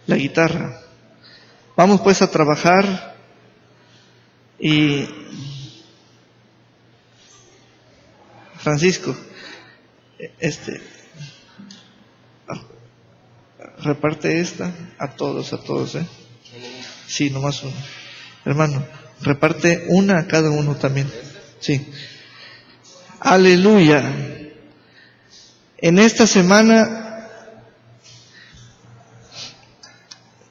la guitarra. Vamos pues a trabajar y Francisco, reparte esta a todos, Sí, nomás uno. Hermano, reparte una a cada uno también. Sí. Aleluya. En esta semana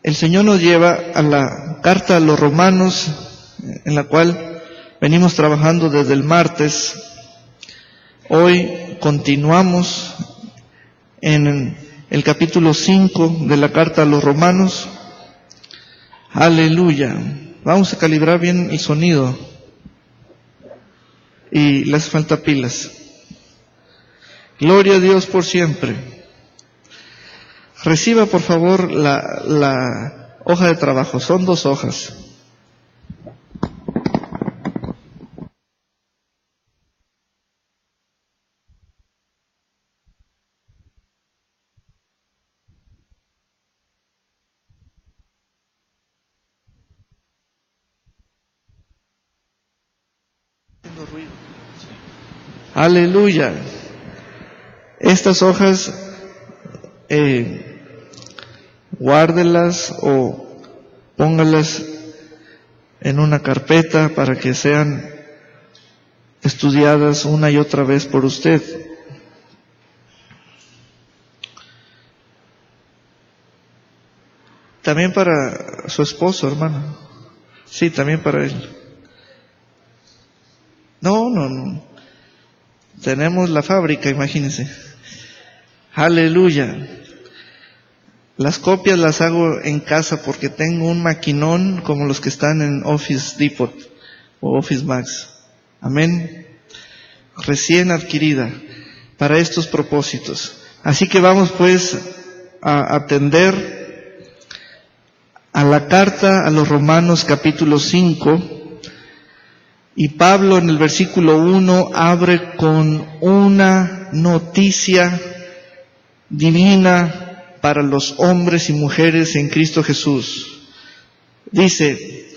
el Señor nos lleva a la carta a los Romanos, en la cual venimos trabajando desde el martes. Hoy continuamos en el capítulo 5 de la carta a los Romanos. Aleluya. Vamos a calibrar bien el sonido. Y les falta pilas. Gloria a Dios por siempre. Reciba por favor la hoja de trabajo. Son 2 hojas. Aleluya. Estas hojas guárdelas o póngalas en una carpeta para que sean estudiadas una y otra vez por usted. También para su esposo, hermano. Sí, también para él. No. Tenemos la fábrica, imagínense. Aleluya. Las copias las hago en casa porque tengo un maquinón como los que están en Office Depot o Office Max. Amén. Recién adquirida para estos propósitos. Así que vamos pues a atender a la carta a los Romanos capítulo 5. Y Pablo en el versículo 1 abre con una noticia divina para los hombres y mujeres en Cristo Jesús. Dice,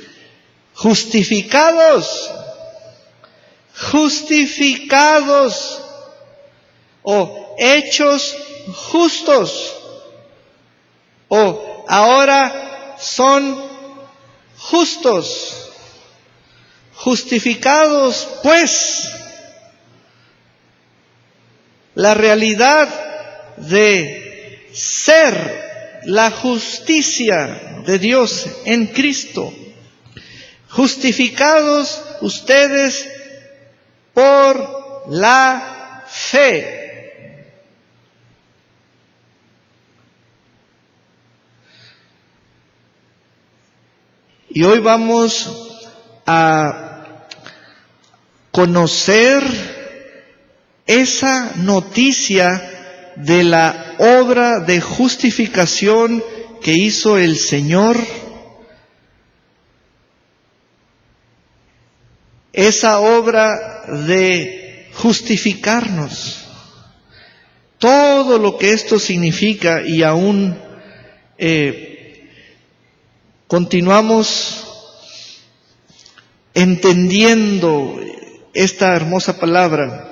justificados, o hechos justos, o ahora son justos. Justificados, pues, la realidad de ser la justicia de Dios en Cristo. Justificados ustedes por la fe. Y hoy vamos a conocer esa noticia de la obra de justificación que hizo el Señor, esa obra de justificarnos, todo lo que esto significa, y aún continuamos entendiendo esta hermosa palabra.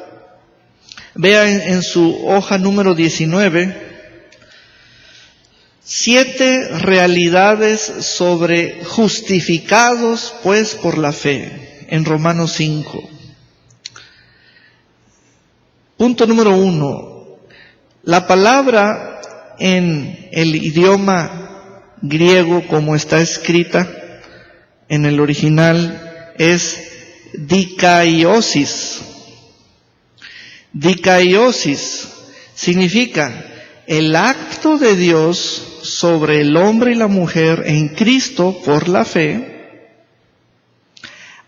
Vea en su hoja número 19, 7 realidades sobre justificados pues por la fe, en Romanos 5. Punto número 1. La palabra en el idioma griego como está escrita en el original es dikaiosis. Dikaiosis significa el acto de Dios sobre el hombre y la mujer en Cristo por la fe,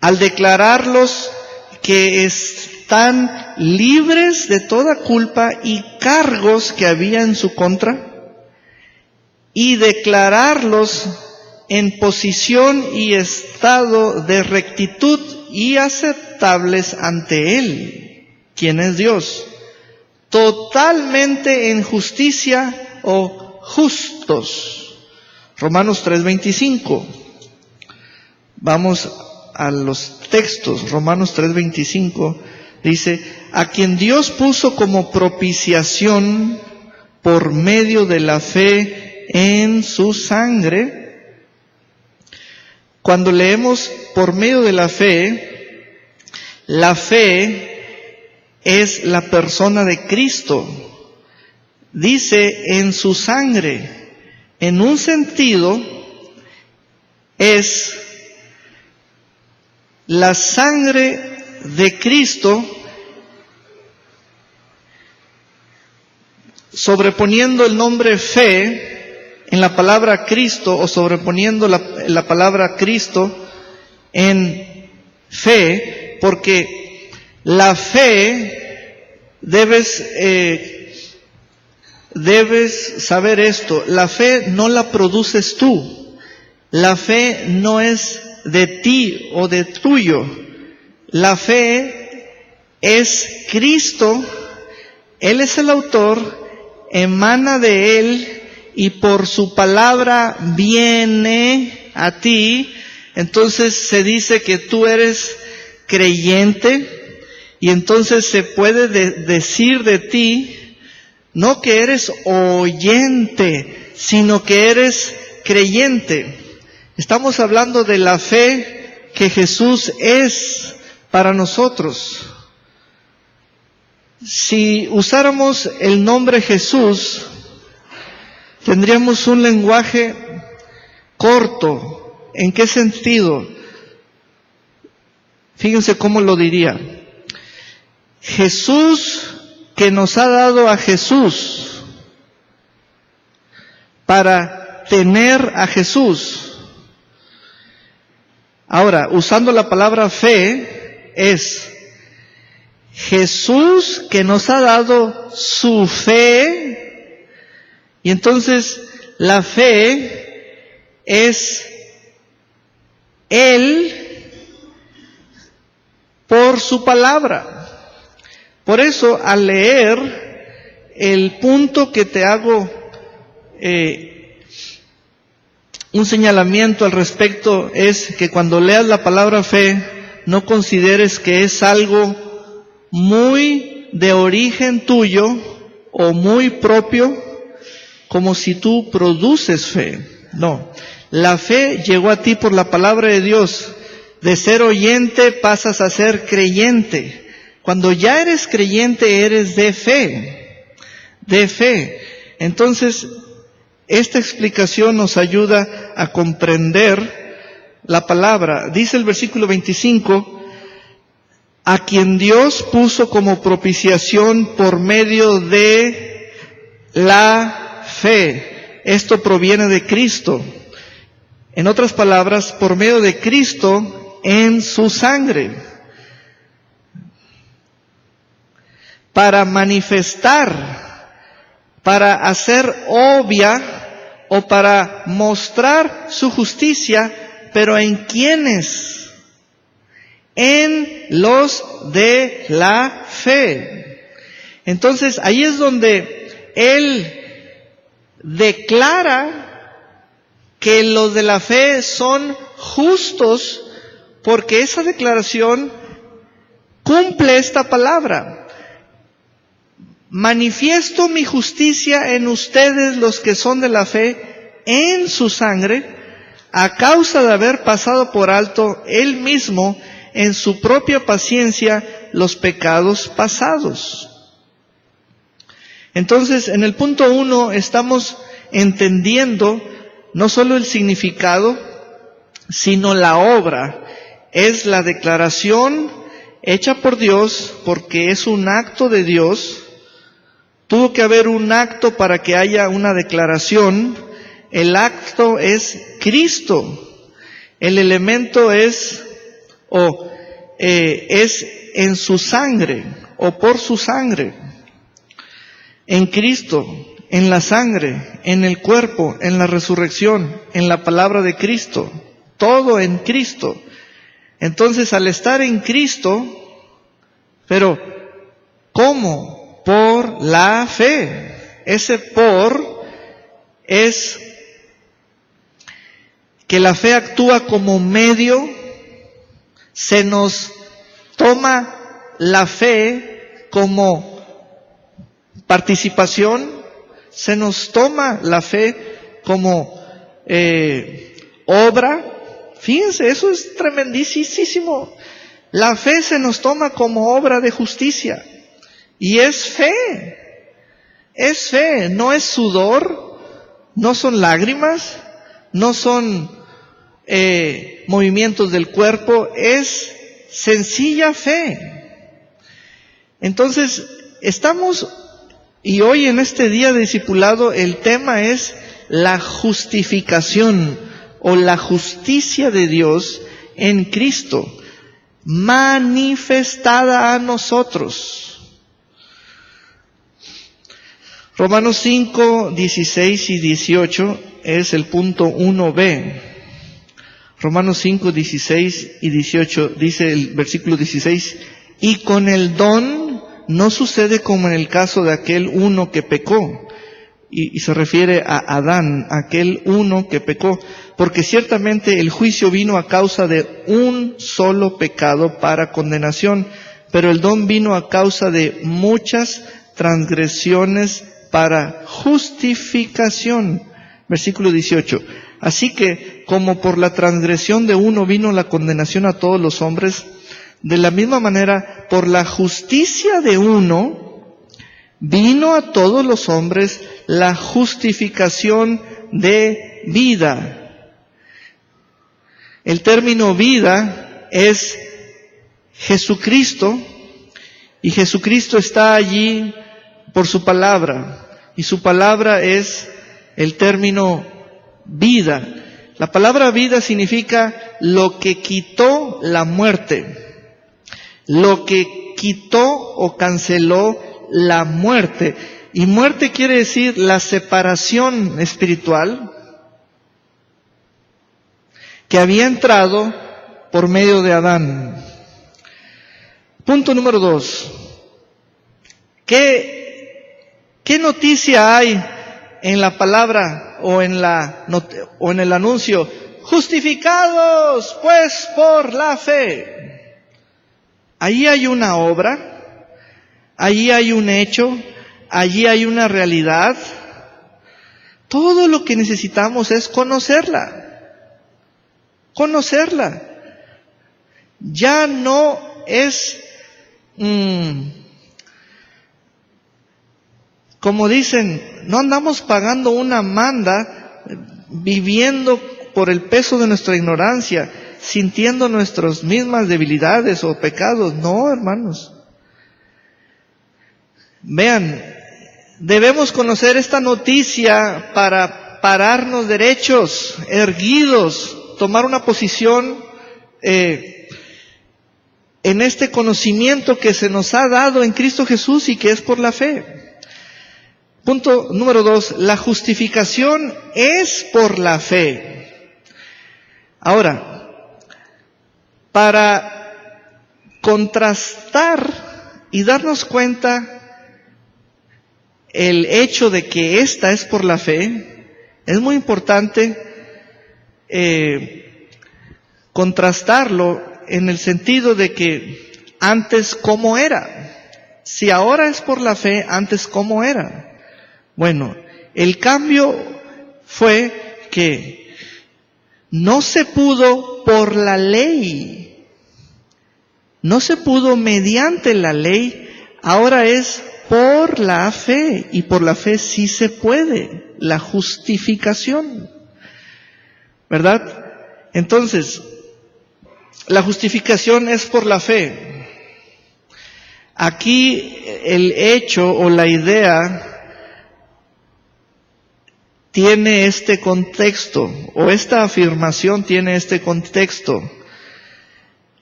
al declararlos que están libres de toda culpa y cargos que había en su contra, y declararlos en posición y estado de rectitud y aceptables ante Él, quien es Dios, totalmente en justicia o justos, Romanos 3:25. Vamos a los textos. Romanos 3:25 dice: a quien Dios puso como propiciación por medio de la fe en su sangre. Cuando leemos por medio de la fe es la persona de Cristo. Dice en su sangre. En un sentido es la sangre de Cristo sobreponiendo el nombre fe en la palabra Cristo, o sobreponiendo la palabra Cristo en fe, porque la fe debes saber esto: la fe no la produces tú, la fe no es de ti o de tuyo, la fe es Cristo, Él es el autor, emana de Él y por su palabra viene a ti. Entonces se dice que tú eres creyente, y entonces se puede decir de ti no que eres oyente, sino que eres creyente. Estamos hablando de la fe que Jesús es para nosotros. Si usáramos el nombre Jesús, tendríamos un lenguaje corto. ¿En qué sentido? Fíjense cómo lo diría. Jesús, que nos ha dado a Jesús para tener a Jesús. Ahora, usando la palabra fe, es Jesús que nos ha dado su fe, y entonces la fe es Él por su palabra. Por eso, al leer el punto que te hago un señalamiento al respecto, es que cuando leas la palabra fe, no consideres que es algo muy de origen tuyo o muy propio, como si tú produces fe. No, la fe llegó a ti por la palabra de Dios. De ser oyente pasas a ser creyente. Cuando ya eres creyente, eres de fe. Entonces, esta explicación nos ayuda a comprender la palabra. Dice el versículo 25, a quien Dios puso como propiciación por medio de la fe. Esto proviene de Cristo. En otras palabras, por medio de Cristo en su sangre. Para manifestar, para hacer obvia o para mostrar su justicia, pero ¿en quiénes? En los de la fe. Entonces, ahí es donde Él declara que los de la fe son justos, porque esa declaración cumple esta palabra. Manifiesto mi justicia en ustedes, los que son de la fe, en su sangre, a causa de haber pasado por alto Él mismo en su propia paciencia los pecados pasados. Entonces, en el punto 1 estamos entendiendo no solo el significado, sino la obra. Es la declaración hecha por Dios, porque es un acto de Dios. Tuvo que haber un acto para que haya una declaración. El acto es Cristo. El elemento es en su sangre, o por su sangre. En Cristo, en la sangre, en el cuerpo, en la resurrección, en la palabra de Cristo. Todo en Cristo. Entonces, al estar en Cristo, pero ¿cómo? Por la fe. Ese por es que la fe actúa como medio, se nos toma la fe como participación, se nos toma la fe como obra. Fíjense, eso es tremendísimo. La fe se nos toma como obra de justicia. Y es fe, no es sudor, no son lágrimas, no son movimientos del cuerpo, es sencilla fe. Entonces, y hoy en este día de discipulado, el tema es la justificación o la justicia de Dios en Cristo, manifestada a nosotros. Romanos 5, 16 y 18 es el punto 1b. Romanos 5, 16 y 18 dice el versículo 16, y con el don no sucede como en el caso de aquel uno que pecó. Y se refiere a Adán, aquel uno que pecó, porque ciertamente el juicio vino a causa de un solo pecado para condenación, pero el don vino a causa de muchas transgresiones para justificación. Versículo 18. Así que, como por la transgresión de uno vino la condenación a todos los hombres, de la misma manera, por la justicia de uno, vino a todos los hombres la justificación de vida. El término vida es Jesucristo, y Jesucristo está allí por su palabra, y su palabra es el término vida. La palabra vida significa lo que quitó la muerte, lo que quitó o canceló la muerte. Y muerte quiere decir la separación espiritual que había entrado por medio de Adán. Punto número 2. ¿Qué noticia hay en la palabra o en el anuncio? Justificados pues por la fe. Allí hay una obra, allí hay un hecho, allí hay una realidad. Todo lo que necesitamos es conocerla. Ya no es, como dicen, no andamos pagando una manda, viviendo por el peso de nuestra ignorancia, sintiendo nuestras mismas debilidades o pecados. No, hermanos. Vean, debemos conocer esta noticia para pararnos derechos, erguidos, tomar una posición en este conocimiento que se nos ha dado en Cristo Jesús y que es por la fe. Punto número 2, la justificación es por la fe. Ahora, para contrastar y darnos cuenta el hecho de que esta es por la fe, es muy importante contrastarlo en el sentido de que antes cómo era. Si ahora es por la fe, antes cómo era. Bueno, el cambio fue que no se pudo por la ley, no se pudo mediante la ley, ahora es por la fe, y por la fe sí se puede, la justificación, ¿verdad? Entonces, la justificación es por la fe. Aquí el hecho o la idea tiene este contexto, o esta afirmación tiene este contexto.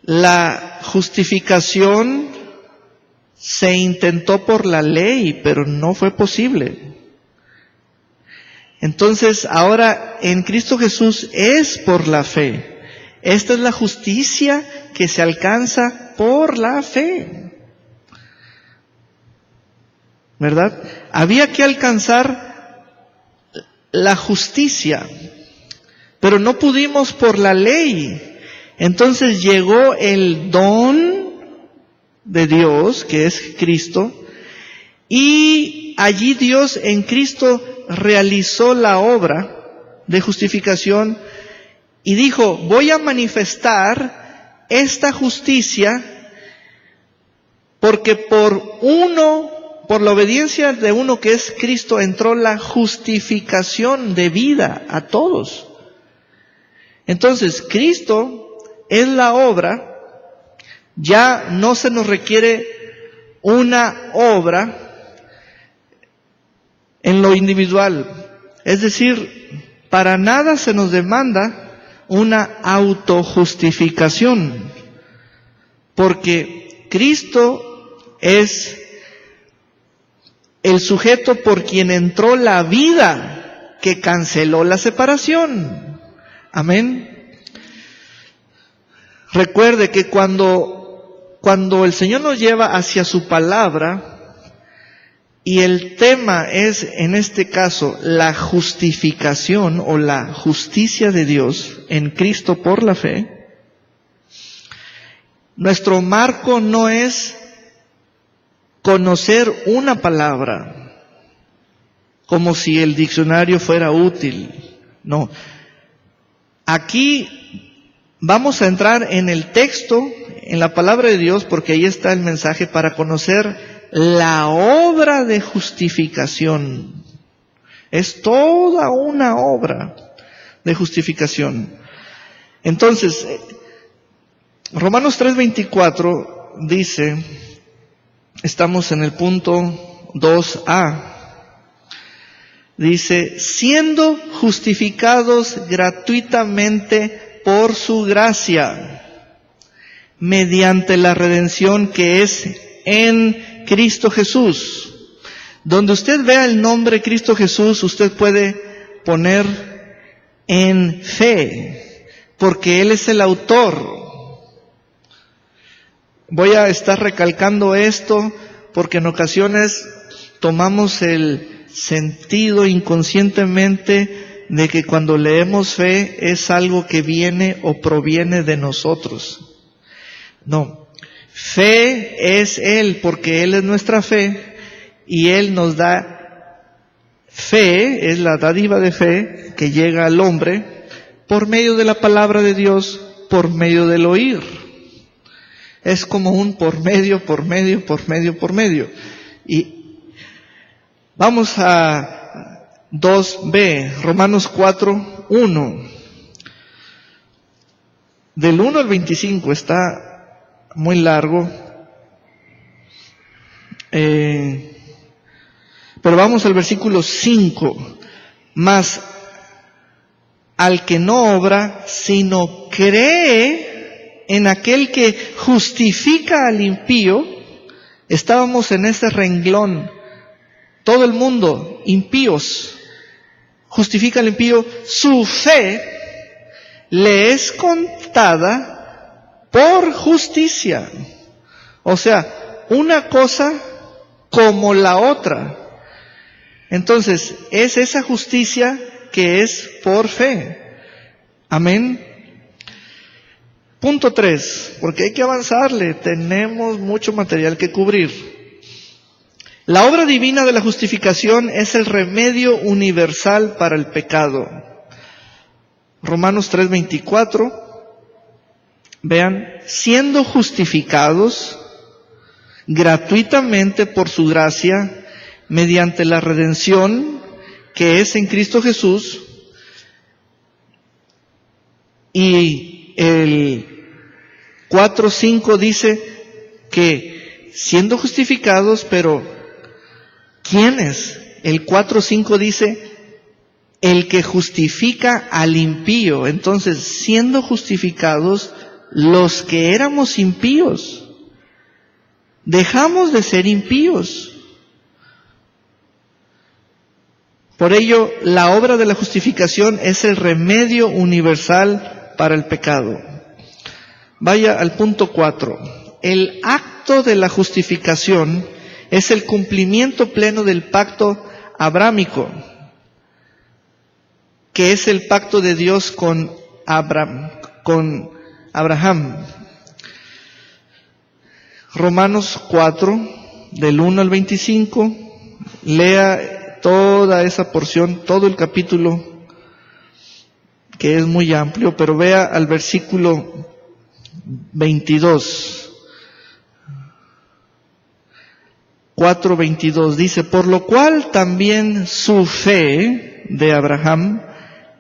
La justificación se intentó por la ley, pero no fue posible. Entonces, ahora en Cristo Jesús es por la fe. Esta es la justicia que se alcanza por la fe. ¿Verdad? Había que alcanzar la justicia. pero no pudimos por la ley. Entonces llegó el don de Dios, que es Cristo, y allí Dios en Cristo realizó la obra de justificación y dijo, voy a manifestar esta justicia porque por la obediencia de uno que es Cristo entró la justificación de vida a todos. Entonces, Cristo es la obra, ya no se nos requiere una obra en lo individual. Es decir, para nada se nos demanda una autojustificación, porque Cristo es el sujeto por quien entró la vida que canceló la separación. Amén. Recuerde que cuando el Señor nos lleva hacia su palabra, y el tema es, en este caso, la justificación o la justicia de Dios en Cristo por la fe, nuestro marco no es conocer una palabra, como si el diccionario fuera útil. No. Aquí vamos a entrar en el texto, en la palabra de Dios, porque ahí está el mensaje para conocer la obra de justificación. Es toda una obra de justificación. Entonces, Romanos 3:24 dice, estamos en el punto 2a, dice, siendo justificados gratuitamente por su gracia, mediante la redención que es en Cristo Jesús. Donde usted vea el nombre Cristo Jesús, usted puede poner en fe, porque Él es el autor. Voy a estar recalcando esto porque en ocasiones tomamos el sentido inconscientemente de que cuando leemos fe es algo que viene o proviene de nosotros. No. Fe es Él, porque Él es nuestra fe, y Él nos da fe, es la dádiva de fe que llega al hombre por medio de la palabra de Dios, por medio del oír. Es como un por medio. Y vamos a 2b, Romanos 4:1. Del 1 al 25 está muy largo, pero vamos al versículo 5. Mas al que no obra, sino cree en aquel que justifica al impío. Estábamos en ese renglón, todo el mundo, impíos, justifica al impío, su fe le es contada por justicia. O sea, una cosa como la otra. Entonces, es esa justicia que es por fe. Amén. Punto 3, porque hay que avanzarle, tenemos mucho material que cubrir. La obra divina de la justificación es el remedio universal para el pecado. Romanos 3:24. Vean, siendo justificados gratuitamente por su gracia, mediante la redención que es en Cristo Jesús. Y el 4:5 dice que siendo justificados, pero ¿quiénes? El 4:5 dice, el que justifica al impío. Entonces, siendo justificados, los que éramos impíos, dejamos de ser impíos. Por ello, la obra de la justificación es el remedio universal para el pecado. Vaya al punto 4. El acto de la justificación es el cumplimiento pleno del pacto abrámico. que es el pacto de Dios con Abraham. Romanos 4, del 1 al 25, lea toda esa porción, todo el capítulo, que es muy amplio, pero vea al versículo 22. 4:22 dice: por lo cual también su fe de Abraham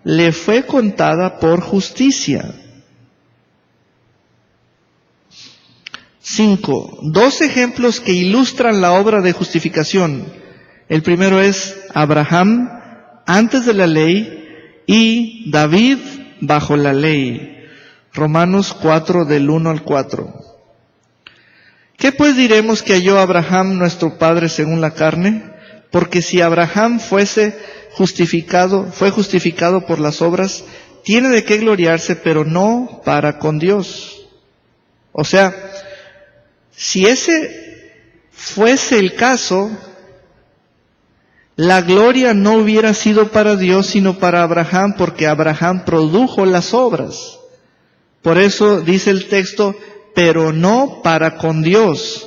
le fue contada por justicia. 5. Dos ejemplos que ilustran la obra de justificación. El primero es Abraham antes de la ley y David bajo la ley. Romanos 4 del 1 al 4. ¿Qué pues diremos que halló Abraham nuestro padre según la carne? Porque si Abraham fue justificado por las obras, tiene de qué gloriarse, pero no para con Dios. O sea, si ese fuese el caso, la gloria no hubiera sido para Dios, sino para Abraham, porque Abraham produjo las obras. Por eso dice el texto, pero no para con Dios.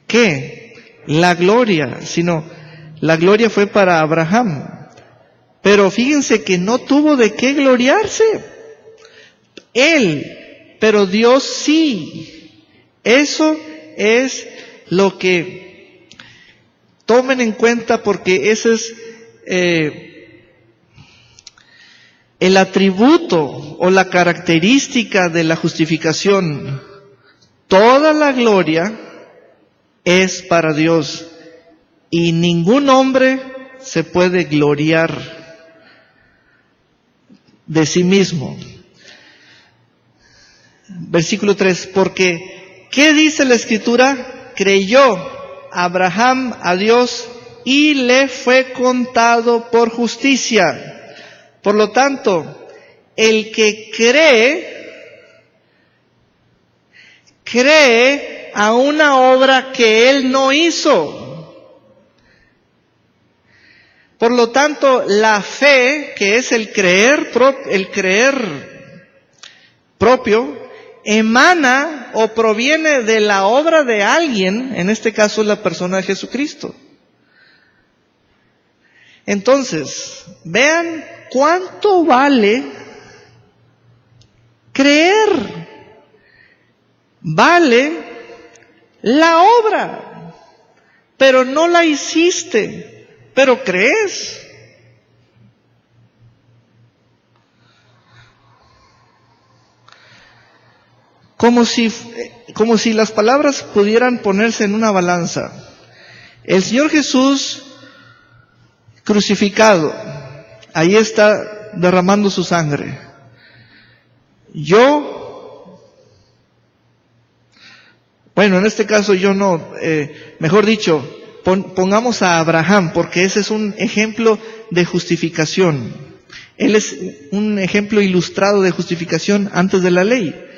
¿Qué? La gloria, sino la gloria fue para Abraham. Pero fíjense que no tuvo de qué gloriarse. Él, pero Dios sí. Eso es lo que tomen en cuenta, porque ese es el atributo o la característica de la justificación. Toda la gloria es para Dios y ningún hombre se puede gloriar de sí mismo. Versículo 3, porque ¿qué dice la Escritura? Creyó Abraham a Dios y le fue contado por justicia. Por lo tanto, el que cree a una obra que él no hizo. Por lo tanto, la fe, que es el creer propio, emana o proviene de la obra de alguien, en este caso la persona de Jesucristo. Entonces, vean cuánto vale creer. Vale la obra, pero no la hiciste, pero crees. Como si las palabras pudieran ponerse en una balanza. El Señor Jesús crucificado, ahí está derramando su sangre. Bueno, en este caso yo no, mejor dicho, pongamos a Abraham, porque ese es un ejemplo de justificación. Él es un ejemplo ilustrado de justificación antes de la ley.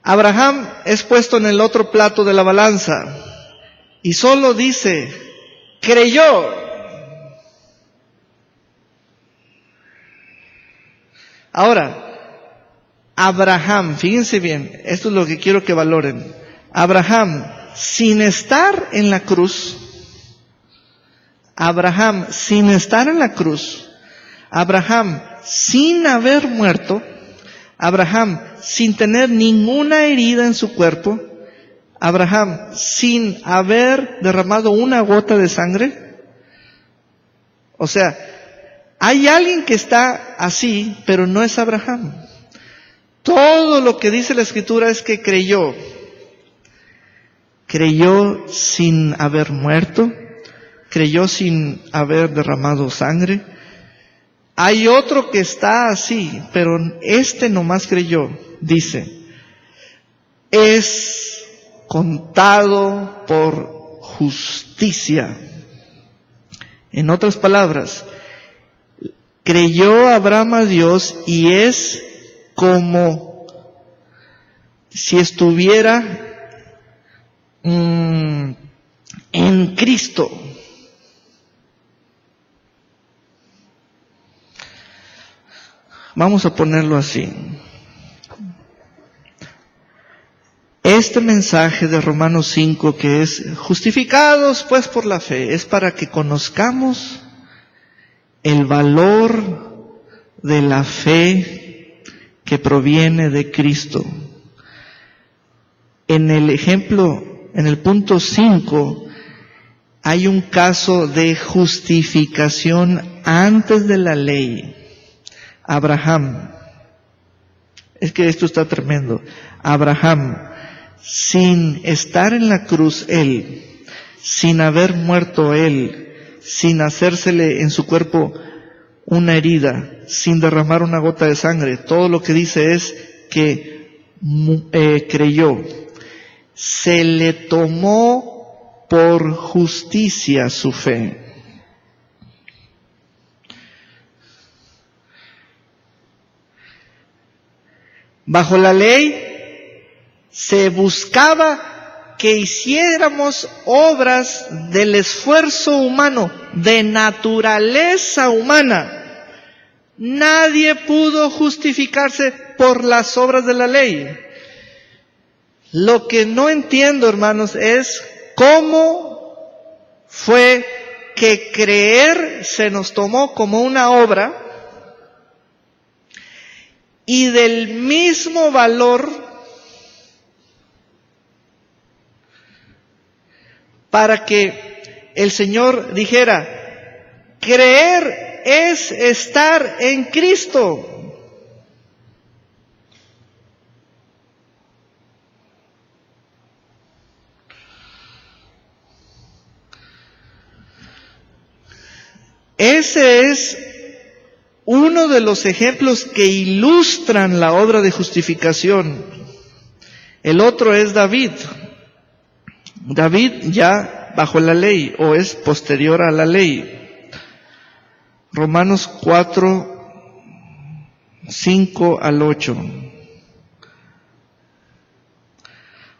Abraham es puesto en el otro plato de la balanza y solo dice, creyó. Ahora, Abraham, fíjense bien, esto es lo que quiero que valoren. Abraham, sin estar en la cruz, Abraham, sin haber muerto, Abraham, sin tener ninguna herida en su cuerpo, Abraham, sin haber derramado una gota de sangre. O sea, hay alguien que está así, pero no es Abraham. Todo lo que dice la Escritura es que creyó. Creyó sin haber muerto, creyó sin haber derramado sangre. Hay otro que está así, pero este nomás creyó. Dice, es contado por justicia. En otras palabras, creyó Abraham a Dios y es como si estuviera en Cristo. Vamos a ponerlo así. Este mensaje de Romanos 5, que es justificados pues por la fe, es para que conozcamos el valor de la fe que proviene de Cristo. En el ejemplo, en el punto 5, hay un caso de justificación antes de la ley. Abraham. Es que esto está tremendo. Abraham, sin estar en la cruz él, sin haber muerto él, sin hacérsele en su cuerpo una herida, sin derramar una gota de sangre, todo lo que dice es que creyó. Se le tomó por justicia su fe. Bajo la ley se buscaba que hiciéramos obras del esfuerzo humano, de naturaleza humana. Nadie pudo justificarse por las obras de la ley. Lo que no entiendo, hermanos, es cómo fue que creer se nos tomó como una obra y del mismo valor para que el Señor dijera, creer es estar en Cristo. Ese es uno de los ejemplos que ilustran la obra de justificación. El otro es David. David ya bajo la ley o es posterior a la ley. Romanos 4, 5 al 8.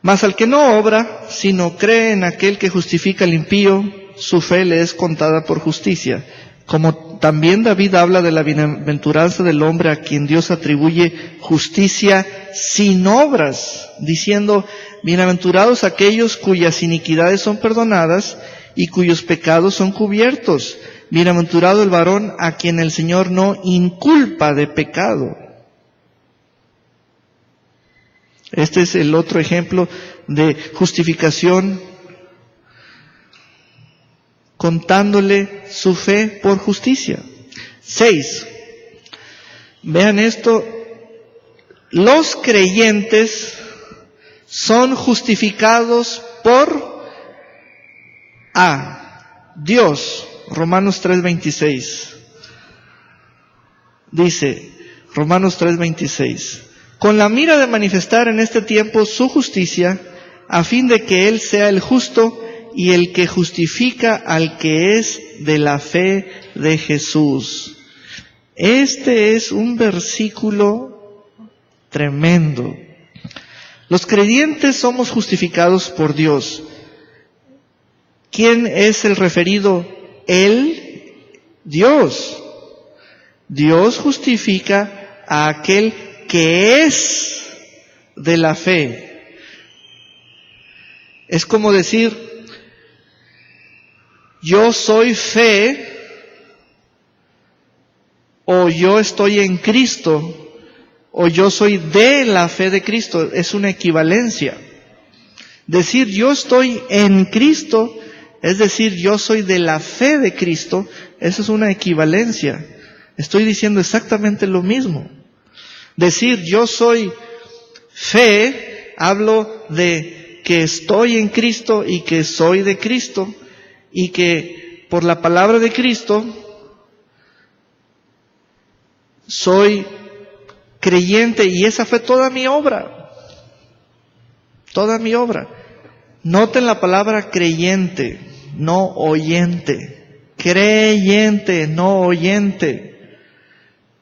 Mas al que no obra, sino cree en aquel que justifica al impío, su fe le es contada por justicia. Como también David habla de la bienaventuranza del hombre a quien Dios atribuye justicia sin obras, diciendo, bienaventurados aquellos cuyas iniquidades son perdonadas y cuyos pecados son cubiertos. Bienaventurado el varón a quien el Señor no inculpa de pecado. Este es el otro ejemplo de justificación, contándole su fe por justicia. 6. Vean esto. Los creyentes son justificados por Dios. Romanos 3:26. Dice, Romanos 3:26. Con la mira de manifestar en este tiempo su justicia, a fin de que Él sea el justo y el que justifica al que es de la fe de Jesús. Este es un versículo tremendo. Los creyentes somos justificados por Dios. ¿Quién es el referido? Él, Dios. Dios justifica a aquel que es de la fe. Es como decir, yo soy fe, o yo estoy en Cristo, o yo soy de la fe de Cristo. Es una equivalencia. Decir yo estoy en Cristo, es decir, yo soy de la fe de Cristo, eso es una equivalencia. Estoy diciendo exactamente lo mismo. Decir yo soy fe, hablo de que estoy en Cristo y que soy de Cristo, y que por la palabra de Cristo soy creyente, y esa fue toda mi obra. Toda mi obra. Noten la palabra creyente, no oyente. Creyente, no oyente.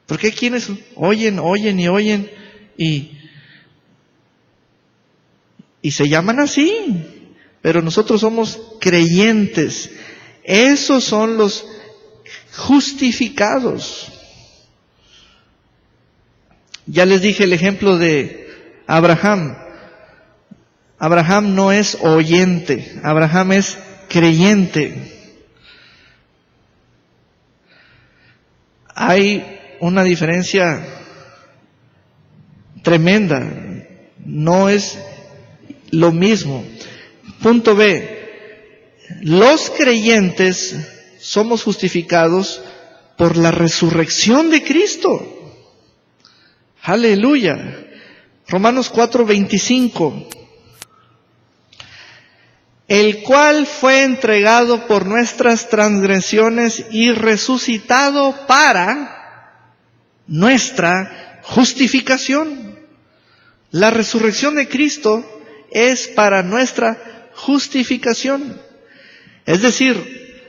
Porque quienes oyen y se llaman así. Pero nosotros somos creyentes. Esos son los justificados. Ya les dije el ejemplo de Abraham. Abraham no es oyente, Abraham es creyente. Hay una diferencia tremenda, no es lo mismo. Punto B, los creyentes somos justificados por la resurrección de Cristo. Aleluya. Romanos 4:25. El cual fue entregado por nuestras transgresiones y resucitado para nuestra justificación. La resurrección de Cristo es para nuestra justificación. Es decir,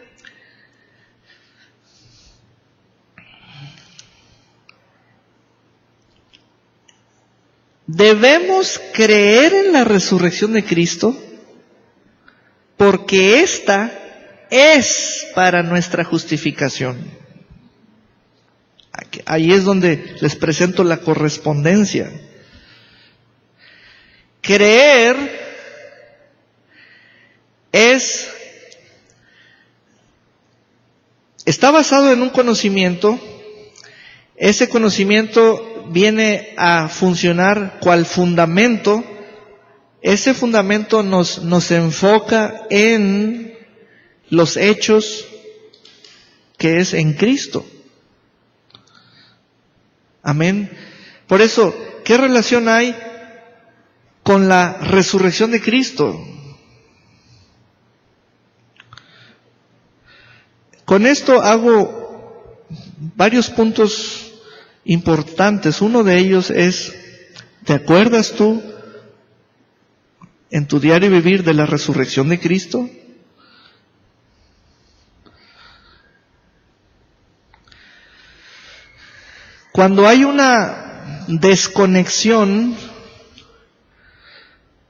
debemos creer en la resurrección de Cristo porque esta es para nuestra justificación. Ahí es donde les presento la correspondencia. Creer está basado en un conocimiento. Ese conocimiento viene a funcionar cual fundamento. Ese fundamento nos enfoca en los hechos que es en Cristo. Amén. Por eso, ¿qué relación hay con la resurrección de Cristo? Con esto hago varios puntos importantes. Uno de ellos es, ¿te acuerdas tú en tu diario vivir de la resurrección de Cristo? Cuando hay una desconexión,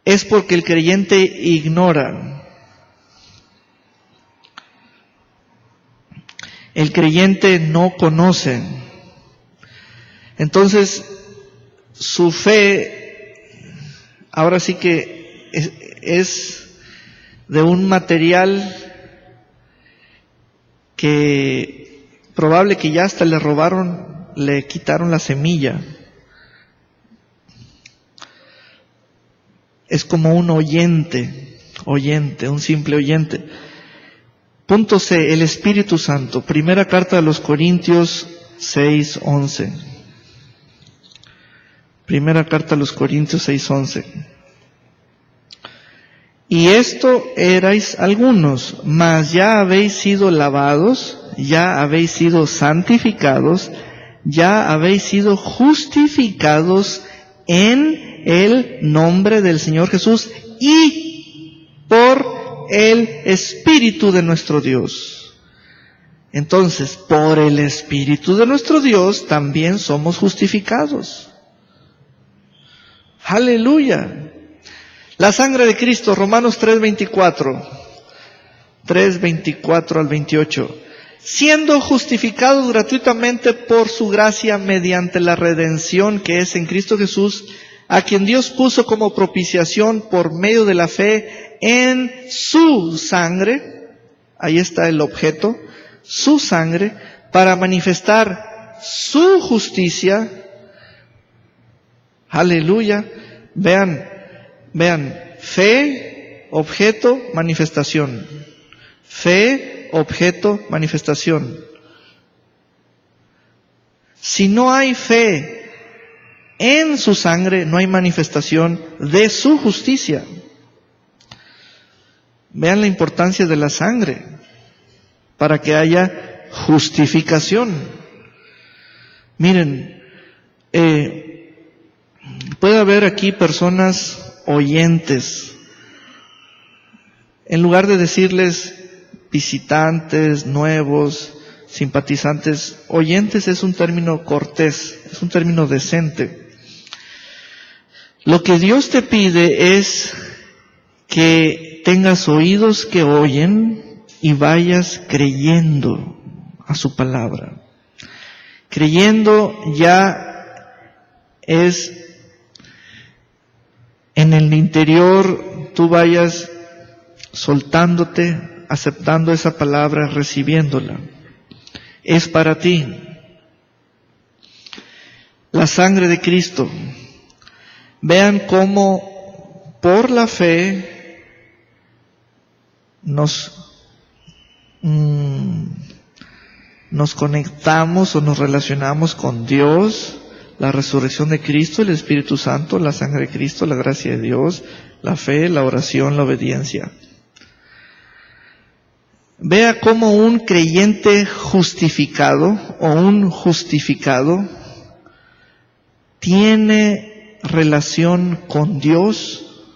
es porque el creyente ignora. El creyente no conoce. Entonces, su fe, ahora sí que es de un material que probable que ya hasta le quitaron la semilla. Es como un oyente, un simple oyente. Punto C, el Espíritu Santo. Primera carta a los Corintios 6:11. Primera carta a los Corintios 6:11. Y esto erais algunos, mas ya habéis sido lavados, ya habéis sido santificados, ya habéis sido justificados en el nombre del Señor Jesús y por el Espíritu de nuestro Dios. Entonces, por el Espíritu de nuestro Dios también somos justificados. Aleluya. La sangre de Cristo, Romanos 3:24 al 28. Siendo justificados gratuitamente por su gracia mediante la redención que es en Cristo Jesús, a quien Dios puso como propiciación por medio de la fe en su sangre. Ahí está el objeto, su sangre, para manifestar su justicia. Aleluya. Vean, fe, objeto, manifestación. Fe, objeto, manifestación. Si no hay fe en su sangre, no hay manifestación de su justicia. Vean la importancia de la sangre para que haya justificación. Miren, puede haber aquí personas oyentes. En lugar de decirles visitantes, nuevos, simpatizantes, oyentes es un término cortés, es un término decente. Lo que Dios te pide es que tengas oídos que oyen y vayas creyendo a su palabra. Creyendo ya es en el interior tú vayas soltándote, aceptando esa palabra, recibiéndola. Es para ti. La sangre de Cristo. Vean cómo por la fe nos conectamos o nos relacionamos con Dios, la resurrección de Cristo, el Espíritu Santo, la sangre de Cristo, la gracia de Dios, la fe, la oración, la obediencia. Vea cómo un creyente justificado o un justificado tiene relación con Dios,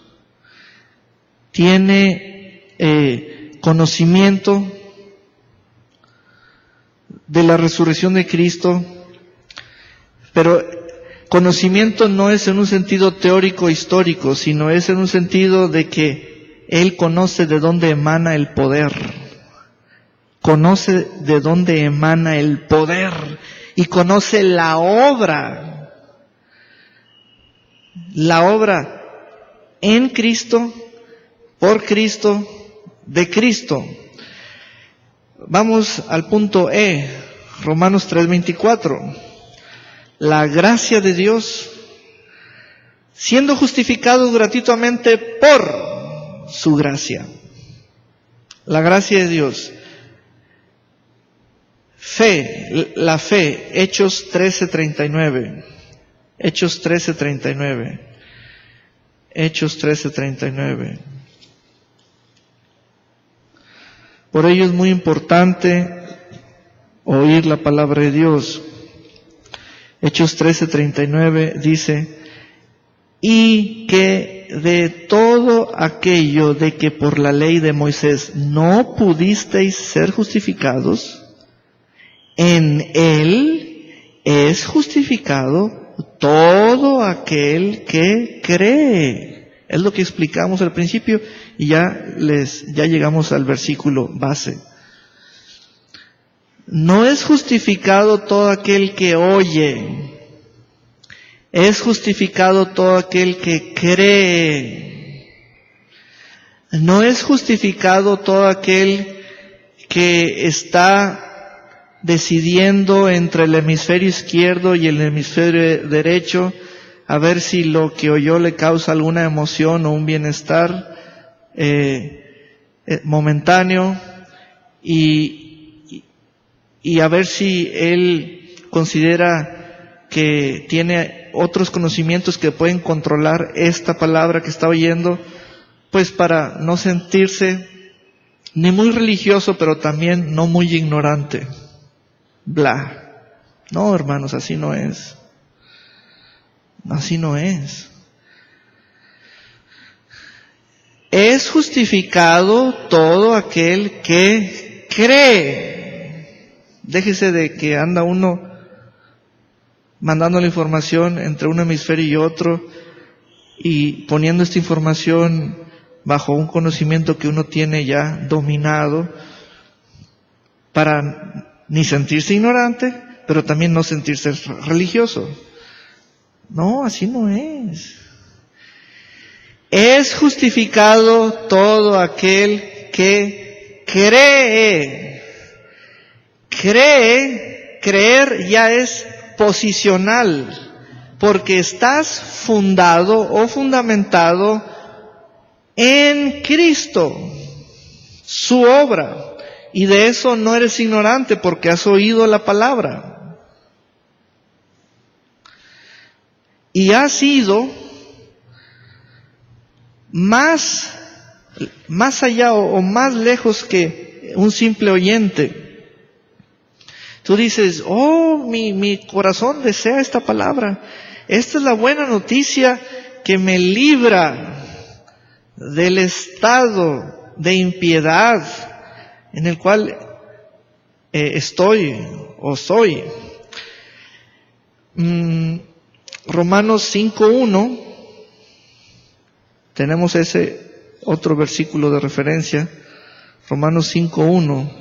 tiene conocimiento de la resurrección de Cristo, pero conocimiento no es en un sentido teórico histórico, sino es en un sentido de que él conoce de dónde emana el poder, conoce de dónde emana el poder y conoce la obra en Cristo, por Cristo, de Cristo. Vamos al punto E, Romanos 3:24. La gracia de Dios, siendo justificados gratuitamente por su gracia. La gracia de Dios. Fe, la fe, Hechos 13:39. Hechos 13:39. Hechos 13:39. Por ello es muy importante oír la palabra de Dios. Hechos 13:39 dice, y que de todo aquello de que por la ley de Moisés no pudisteis ser justificados, en él es justificado todo aquel que cree. Es lo que explicamos al principio y ya llegamos al versículo base. No es justificado todo aquel que oye, es justificado todo aquel que cree. No es justificado todo aquel que está decidiendo entre el hemisferio izquierdo y el hemisferio derecho a ver si lo que oyó le causa alguna emoción o un bienestar momentáneo y a ver si él considera que tiene otros conocimientos que pueden controlar esta palabra que está oyendo, pues para no sentirse ni muy religioso, pero también no muy ignorante. Bla. No, hermanos, así no es. Así no es. Es justificado todo aquel que cree. Déjese de que anda uno mandando la información entre un hemisferio y otro y poniendo esta información bajo un conocimiento que uno tiene ya dominado para ni sentirse ignorante, pero también no sentirse religioso. No, así no es. Es justificado todo aquel que cree. Creer ya es posicional, porque estás fundado o fundamentado en Cristo, su obra. Y de eso no eres ignorante porque has oído la palabra. Y has sido más allá o más lejos que un simple oyente. Tú dices, oh, mi corazón desea esta palabra. Esta es la buena noticia que me libra del estado de impiedad en el cual estoy o soy. Romanos 5:1, tenemos ese otro versículo de referencia. Romanos 5:1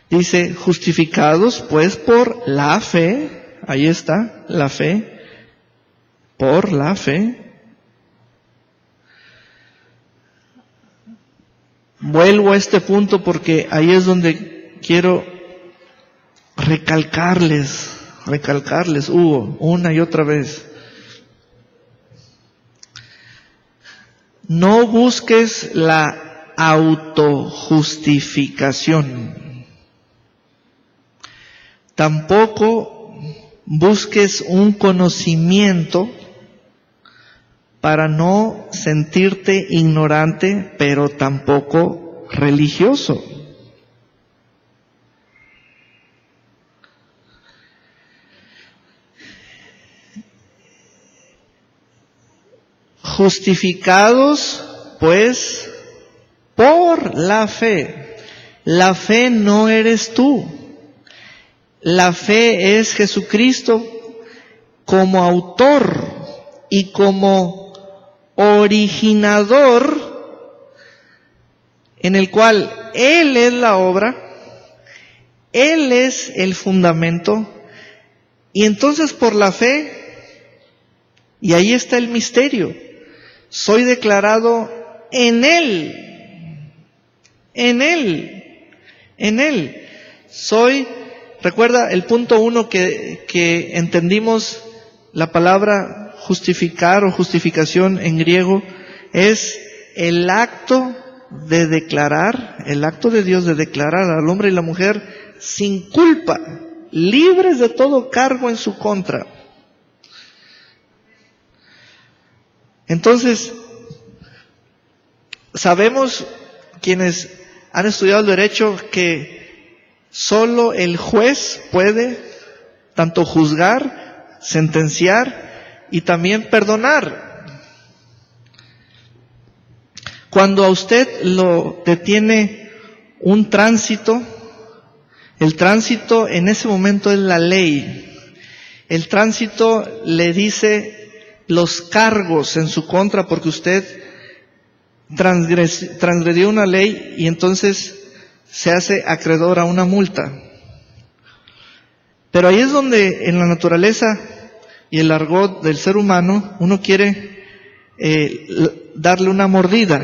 dice, justificados pues por la fe, ahí está, la fe, por la fe. Vuelvo a este punto porque ahí es donde quiero recalcarles, Hugo, una y otra vez. No busques la autojustificación. Tampoco busques un conocimiento para no sentirte ignorante, pero tampoco religioso. Justificados, pues, por la fe. La fe no eres tú. La fe es Jesucristo como autor y como originador, en el cual Él es la obra, Él es el fundamento, y entonces por la fe, y ahí está el misterio, soy declarado en Él, en Él, en Él. Recuerda el punto 1 que entendimos, la palabra justificar o justificación en griego es el acto de declarar, el acto de Dios de declarar al hombre y la mujer sin culpa, libres de todo cargo en su contra. Entonces, sabemos quienes han estudiado el derecho que solo el juez puede tanto juzgar, sentenciar y también perdonar. Cuando a usted lo detiene un tránsito, el tránsito en ese momento es la ley. El tránsito le dice los cargos en su contra porque usted transgredió una ley y entonces se hace acreedor a una multa. Pero ahí es donde en la naturaleza y el argot del ser humano uno quiere darle una mordida.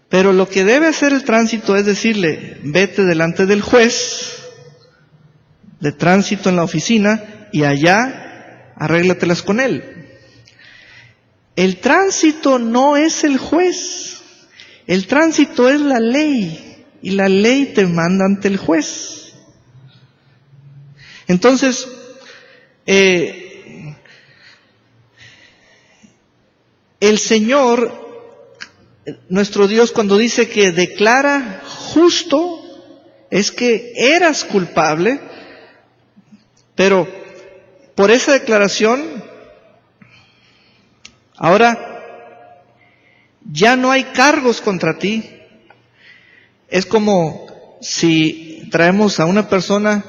Pero lo que debe hacer el tránsito es decirle, vete delante del juez de tránsito en la oficina y allá arréglatelas con él. El tránsito no es el juez, el tránsito es la ley y la ley te manda ante el juez. Entonces, el Señor, nuestro Dios, cuando dice que declara justo, es que eras culpable, pero por esa declaración, ahora ya no hay cargos contra ti. Es como si traemos a una persona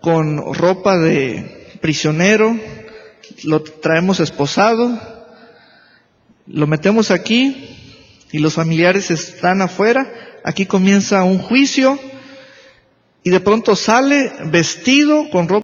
con ropa de prisionero, lo traemos esposado, lo metemos aquí y los familiares están afuera. Aquí comienza un juicio y de pronto sale vestido con ropa